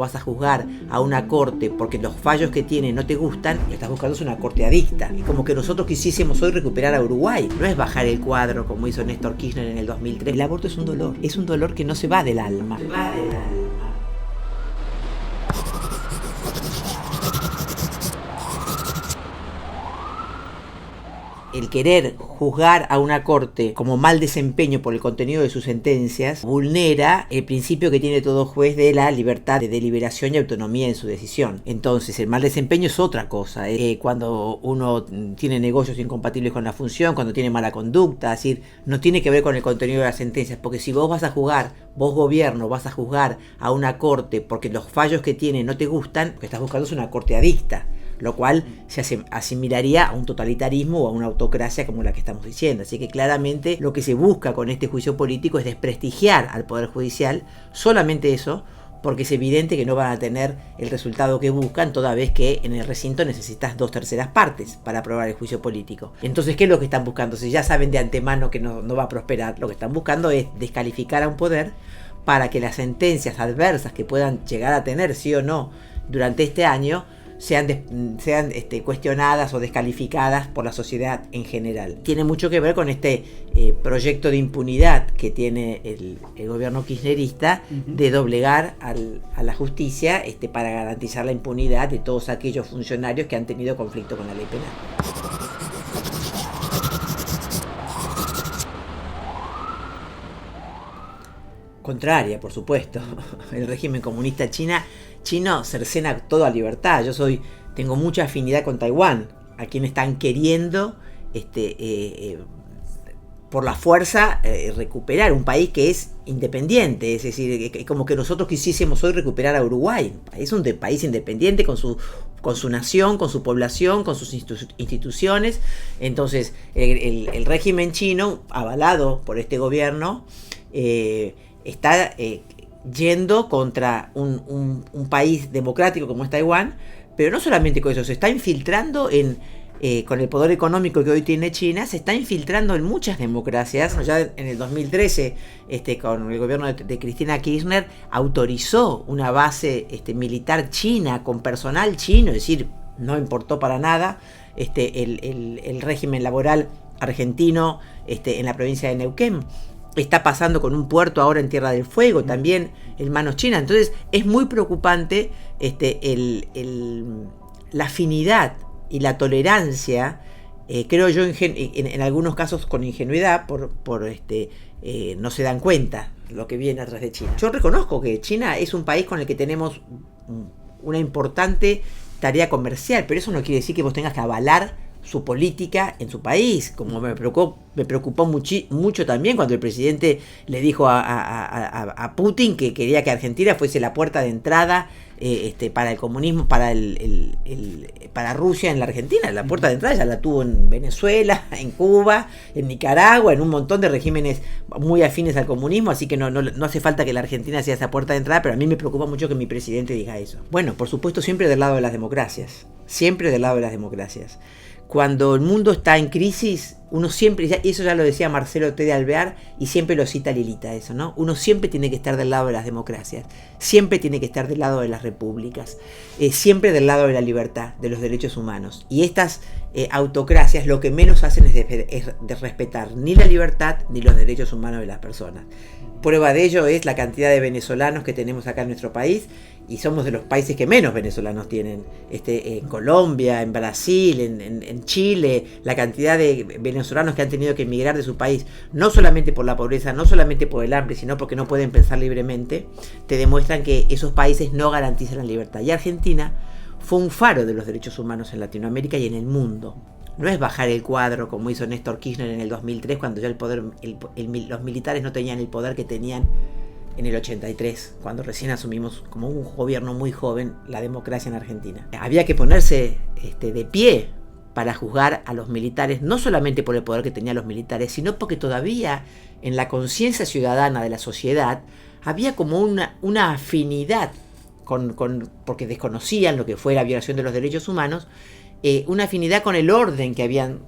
Vas a juzgar a una corte porque los fallos que tiene no te gustan, lo que estás buscando es una corte adicta. Es como que nosotros quisiésemos hoy recuperar a Uruguay. No es bajar el cuadro como hizo Néstor Kirchner en el 2003. El aborto es un dolor que no se va del alma. Se va del alma. El querer juzgar a una corte como mal desempeño por el contenido de sus sentencias vulnera el principio que tiene todo juez de la libertad de deliberación y autonomía en su decisión. Entonces, el mal desempeño es otra cosa. Cuando uno tiene negocios incompatibles con la función, cuando tiene mala conducta, es decir, no tiene que ver con el contenido de las sentencias, porque si vos vos gobierno, vas a juzgar a una corte porque los fallos que tiene no te gustan, lo que estás buscando es una corte adicta, lo cual se asimilaría a un totalitarismo o a una autocracia como la que estamos diciendo. Así que claramente lo que se busca con este juicio político es desprestigiar al Poder Judicial, solamente eso, porque es evidente que no van a tener el resultado que buscan, toda vez que en el recinto necesitas 2/3 partes para aprobar el juicio político. Entonces, ¿qué es lo que están buscando? Si ya saben de antemano que no va a prosperar, lo que están buscando es descalificar a un poder para que las sentencias adversas que puedan llegar a tener, sí o no, durante este año, sean cuestionadas o descalificadas por la sociedad en general. Tiene mucho que ver con este proyecto de impunidad que tiene el gobierno kirchnerista, de doblegar a la justicia para garantizar la impunidad de todos aquellos funcionarios que han tenido conflicto con la ley penal. Contraria, por supuesto. El régimen comunista chino cercena toda libertad. Tengo mucha afinidad con Taiwán, a quien están queriendo por la fuerza recuperar un país que es independiente. Es decir, es como que nosotros quisiésemos hoy recuperar a Uruguay. Es un país independiente con su nación, con su población, con sus instituciones. Entonces, el régimen chino, avalado por este gobierno, está yendo contra un país democrático como es Taiwán, pero no solamente con eso, se está infiltrando con el poder económico que hoy tiene China, se está infiltrando en muchas democracias. Ya en el 2013, con el gobierno de Cristina Kirchner, autorizó una base militar china, con personal chino, es decir, no importó para nada el régimen laboral argentino en la provincia de Neuquén. Está pasando con un puerto ahora en Tierra del Fuego, también en manos chinas. Entonces es muy preocupante la afinidad y la tolerancia, creo yo, en algunos casos con ingenuidad, no se dan cuenta lo que viene atrás de China. Yo reconozco que China es un país con el que tenemos una importante tarea comercial, pero eso no quiere decir que vos tengas que avalar su política en su país, como me preocupó mucho también cuando el presidente le dijo a Putin que quería que Argentina fuese la puerta de entrada para el comunismo, para Rusia en la Argentina. La puerta de entrada ya la tuvo en Venezuela, en Cuba, en Nicaragua, en un montón de regímenes muy afines al comunismo, así que no hace falta que la Argentina sea esa puerta de entrada, pero a mí me preocupa mucho que mi presidente diga eso. Bueno, por supuesto, siempre del lado de las democracias, siempre del lado de las democracias. Cuando el mundo está en crisis, uno siempre, y eso ya lo decía Marcelo T. de Alvear, y siempre lo cita Lilita eso, ¿no? Uno siempre tiene que estar del lado de las democracias, siempre tiene que estar del lado de las repúblicas, siempre del lado de la libertad, de los derechos humanos. Y estas autocracias lo que menos hacen es de respetar ni la libertad ni los derechos humanos de las personas. Prueba de ello es la cantidad de venezolanos que tenemos acá en nuestro país, y somos de los países que menos venezolanos tienen, en Colombia, en Brasil, en Chile, la cantidad de venezolanos que han tenido que emigrar de su país, no solamente por la pobreza, no solamente por el hambre, sino porque no pueden pensar libremente, te demuestran que esos países no garantizan la libertad. Y Argentina fue un faro de los derechos humanos en Latinoamérica y en el mundo. No es bajar el cuadro como hizo Néstor Kirchner en el 2003, cuando ya los militares no tenían el poder que tenían en el 83, cuando recién asumimos como un gobierno muy joven la democracia en Argentina. Había que ponerse de pie para juzgar a los militares, no solamente por el poder que tenían los militares, sino porque todavía en la conciencia ciudadana de la sociedad había como una afinidad porque desconocían lo que fue la violación de los derechos humanos, una afinidad con el orden que habían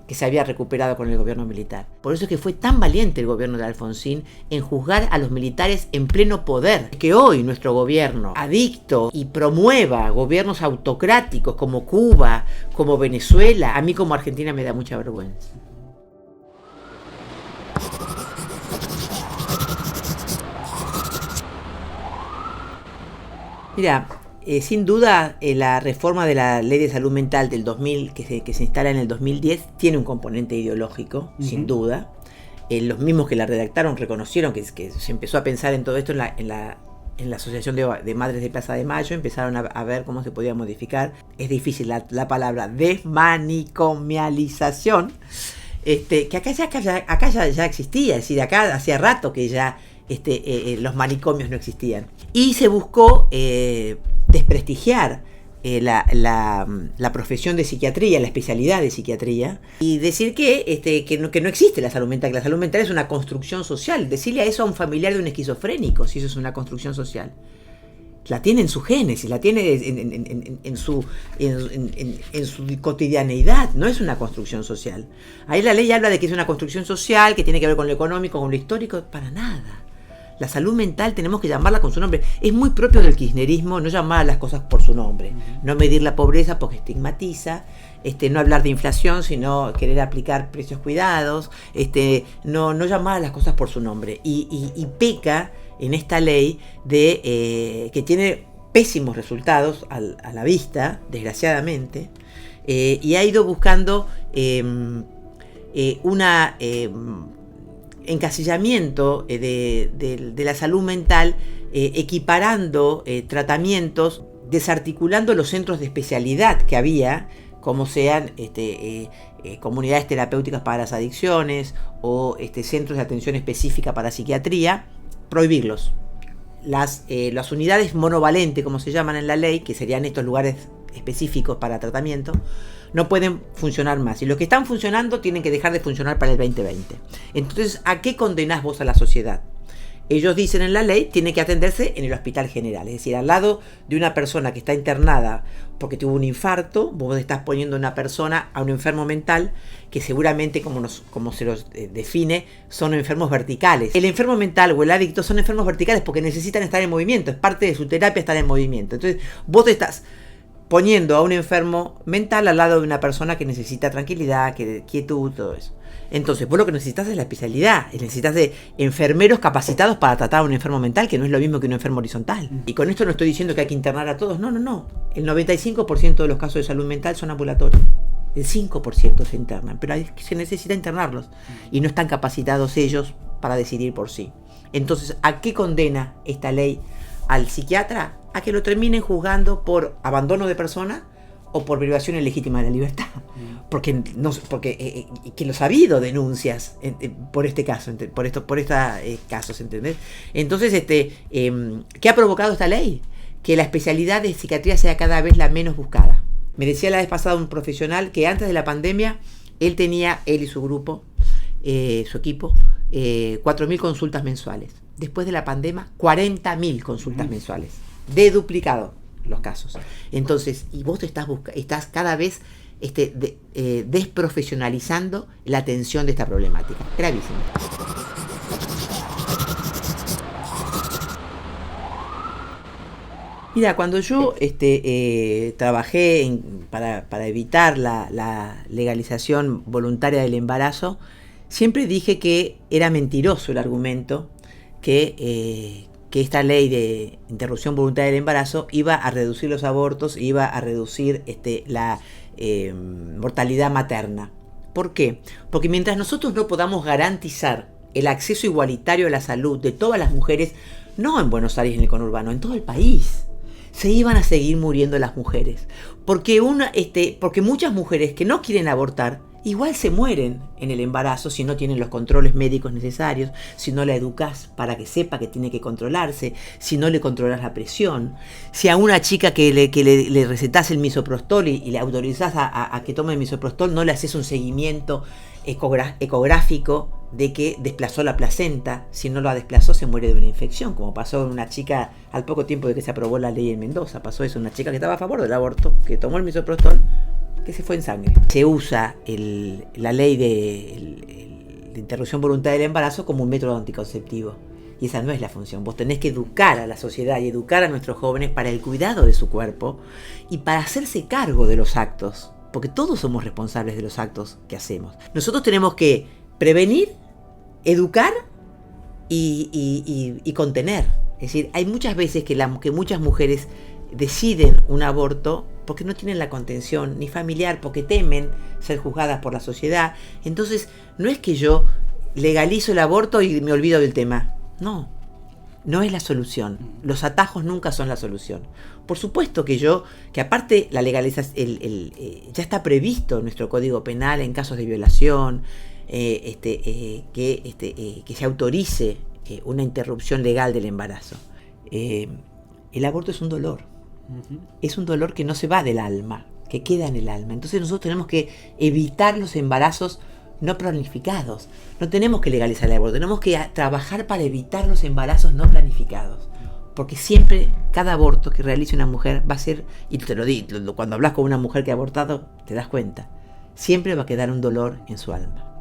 que se había recuperado con el gobierno militar. Por eso es que fue tan valiente el gobierno de Alfonsín en juzgar a los militares en pleno poder. Que hoy nuestro gobierno, adicto y promueva gobiernos autocráticos como Cuba, como Venezuela, a mí como Argentina me da mucha vergüenza. Mira, sin duda la reforma de la Ley de Salud Mental del 2000, que se instala en el 2010, tiene un componente ideológico, sin duda. Los mismos que la redactaron reconocieron que se empezó a pensar en todo esto en la Asociación de Madres de Plaza de Mayo, empezaron a ver cómo se podía modificar. Es difícil la palabra desmanicomialización, que acá ya existía, es decir, acá hacía rato que ya los manicomios no existían. Y se buscó desprestigiar la profesión de psiquiatría, la especialidad de psiquiatría, y decir que no existe la salud mental, que la salud mental es una construcción social. Decirle a eso a un familiar de un esquizofrénico, si eso es una construcción social. La tiene en su génesis, la tiene en su cotidianeidad, no es una construcción social. Ahí la ley habla de que es una construcción social, que tiene que ver con lo económico, con lo histórico, para nada. La salud mental tenemos que llamarla con su nombre. Es muy propio del kirchnerismo no llamar a las cosas por su nombre. No medir la pobreza porque estigmatiza. No hablar de inflación, sino querer aplicar precios cuidados. No llamar a las cosas por su nombre. Y peca en esta ley que tiene pésimos resultados a la vista, desgraciadamente. Y ha ido buscando encasillamiento de la salud mental, equiparando tratamientos, desarticulando los centros de especialidad que había, como sean comunidades terapéuticas para las adicciones o centros de atención específica para psiquiatría, prohibirlos. Las unidades monovalentes, como se llaman en la ley, que serían estos lugares específicos para tratamiento, no pueden funcionar más. Y los que están funcionando tienen que dejar de funcionar para el 2020. Entonces, ¿a qué condenás vos a la sociedad? Ellos dicen en la ley, tiene que atenderse en el hospital general. Es decir, al lado de una persona que está internada porque tuvo un infarto, vos estás poniendo a una persona, a un enfermo mental, que seguramente, como se los define, son enfermos verticales. El enfermo mental o el adicto son enfermos verticales porque necesitan estar en movimiento. Es parte de su terapia estar en movimiento. Entonces, vos te estás poniendo a un enfermo mental al lado de una persona que necesita tranquilidad, quietud, todo eso. Entonces, vos lo que necesitas es la especialidad, necesitas de enfermeros capacitados para tratar a un enfermo mental, que no es lo mismo que un enfermo horizontal. Y con esto no estoy diciendo que hay que internar a todos, no. El 95% de los casos de salud mental son ambulatorios. El 5% se internan, pero se necesita internarlos. Y no están capacitados ellos para decidir por sí. Entonces, ¿a qué condena esta ley al psiquiatra? A que lo terminen juzgando por abandono de persona o por privación ilegítima de la libertad. Porque que los ha habido denuncias por este caso, por estos casos, ¿entendés? Entonces, ¿qué ha provocado esta ley? Que la especialidad de psiquiatría sea cada vez la menos buscada. Me decía la vez pasada un profesional que antes de la pandemia, él y su grupo, su equipo, 4.000 consultas mensuales. Después de la pandemia, 40.000 consultas mensuales. Deduplicado los casos. Entonces, y vos estás cada vez desprofesionalizando la atención de esta problemática. Gravísimo. Mira, cuando yo trabajé para evitar la legalización voluntaria del embarazo, siempre dije que era mentiroso el argumento que esta ley de interrupción voluntaria del embarazo iba a reducir los abortos, iba a reducir la mortalidad materna. ¿Por qué? Porque mientras nosotros no podamos garantizar el acceso igualitario a la salud de todas las mujeres, no en Buenos Aires, en el conurbano, en todo el país, se iban a seguir muriendo las mujeres. Porque muchas mujeres que no quieren abortar, igual se mueren en el embarazo si no tienen los controles médicos necesarios, si no la educás para que sepa que tiene que controlarse, si no le controlas la presión, si a una chica que le recetás el misoprostol y le autorizás a que tome el misoprostol, no le haces un seguimiento ecográfico de que desplazó la placenta. Si no la desplazó, se muere de una infección, como pasó en una chica al poco tiempo de que se aprobó la ley en Mendoza. Pasó eso, una chica que estaba a favor del aborto, que tomó el misoprostol, que se fue en sangre. Se usa la ley de interrupción voluntaria del embarazo como un método anticonceptivo. Y esa no es la función. Vos tenés que educar a la sociedad y educar a nuestros jóvenes para el cuidado de su cuerpo y para hacerse cargo de los actos. Porque todos somos responsables de los actos que hacemos. Nosotros tenemos que prevenir, educar y contener. Es decir, hay muchas veces que muchas mujeres deciden un aborto porque no tienen la contención ni familiar, porque temen ser juzgadas por la sociedad. Entonces, no es que yo legalizo el aborto y me olvido del tema. No, no es la solución. Los atajos nunca son la solución. Por supuesto que aparte la legalización, ya está previsto en nuestro Código Penal en casos de violación, que se autorice una interrupción legal del embarazo. El aborto es un dolor. Es un dolor que no se va del alma, que queda en el alma. Entonces nosotros tenemos que evitar los embarazos no planificados. No tenemos que legalizar el aborto, tenemos que trabajar para evitar los embarazos no planificados. Porque siempre, cada aborto que realice una mujer va a ser, y te lo digo, cuando hablas con una mujer que ha abortado, te das cuenta, siempre va a quedar un dolor en su alma.